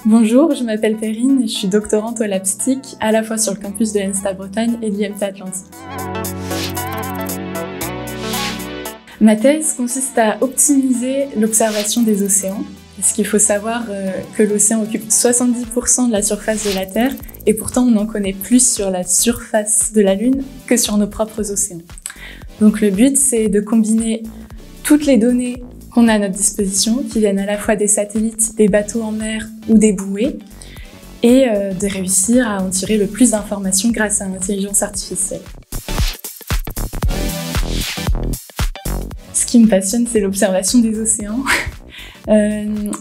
Bonjour, je m'appelle Perrine et je suis doctorante au Lab STIC, à la fois sur le campus de l'ENSTA Bretagne et de l'IMT Atlantique. Ma thèse consiste à optimiser l'observation des océans, parce qu'il faut savoir que l'océan occupe 70% de la surface de la Terre, et pourtant on en connaît plus sur la surface de la Lune que sur nos propres océans. Donc le but, c'est de combiner toutes les données qu'on a à notre disposition, qui viennent à la fois des satellites, des bateaux en mer ou des bouées, et de réussir à en tirer le plus d'informations grâce à l'intelligence artificielle. Ce qui me passionne, c'est l'observation des océans.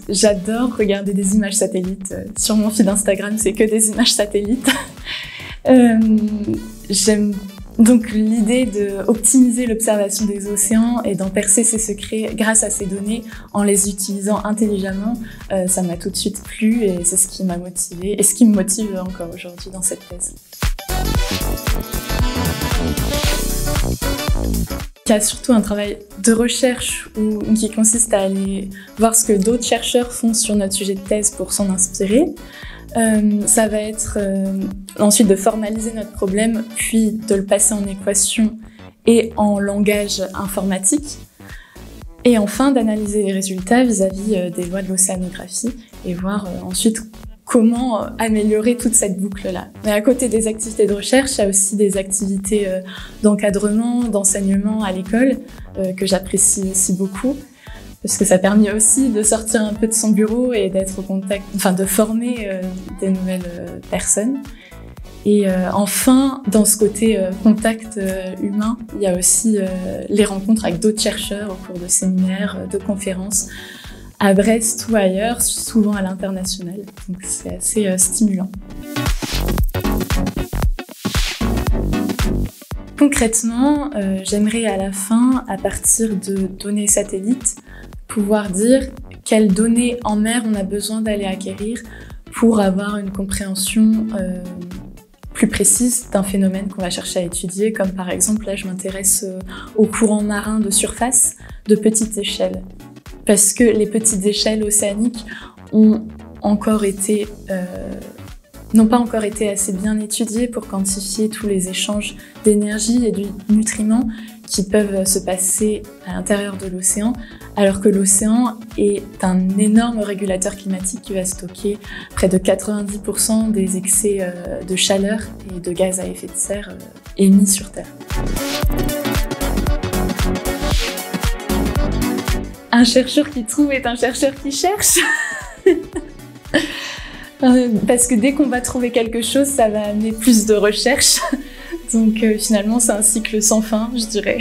J'adore regarder des images satellites. Sur mon feed Instagram, c'est que des images satellites. J'aime donc l'idée d'optimiser l'observation des océans et d'en percer ses secrets grâce à ces données en les utilisant intelligemment. Ça m'a tout de suite plu et c'est ce qui m'a motivée et ce qui me motive encore aujourd'hui dans cette thèse. Il y a surtout un travail de recherche qui consiste à aller voir ce que d'autres chercheurs font sur notre sujet de thèse pour s'en inspirer. Ça va être ensuite de formaliser notre problème, puis de le passer en équation et en langage informatique. Et enfin, d'analyser les résultats vis-à-vis des lois de l'océanographie et voir ensuite comment améliorer toute cette boucle-là. Mais à côté des activités de recherche, il y a aussi des activités d'encadrement, d'enseignement à l'école que j'apprécie aussi beaucoup. Parce que ça permet aussi de sortir un peu de son bureau et d'être au contact, enfin de former des nouvelles personnes. Et enfin, dans ce côté contact humain, il y a aussi les rencontres avec d'autres chercheurs au cours de séminaires, de conférences, à Brest ou ailleurs, souvent à l'international. Donc c'est assez stimulant. Concrètement, j'aimerais à la fin, à partir de données satellites, pouvoir dire quelles données en mer on a besoin d'aller acquérir pour avoir une compréhension plus précise d'un phénomène qu'on va chercher à étudier, comme par exemple, là je m'intéresse aux courants marins de surface de petite échelle. Parce que les petites échelles océaniques n'ont pas encore été assez bien étudiées pour quantifier tous les échanges d'énergie et de nutriments qui peuvent se passer à l'intérieur de l'océan, alors que l'océan est un énorme régulateur climatique qui va stocker près de 90% des excès de chaleur et de gaz à effet de serre émis sur Terre. Un chercheur qui trouve est un chercheur qui cherche. Parce que dès qu'on va trouver quelque chose, ça va amener plus de recherche. Donc finalement, c'est un cycle sans fin, je dirais.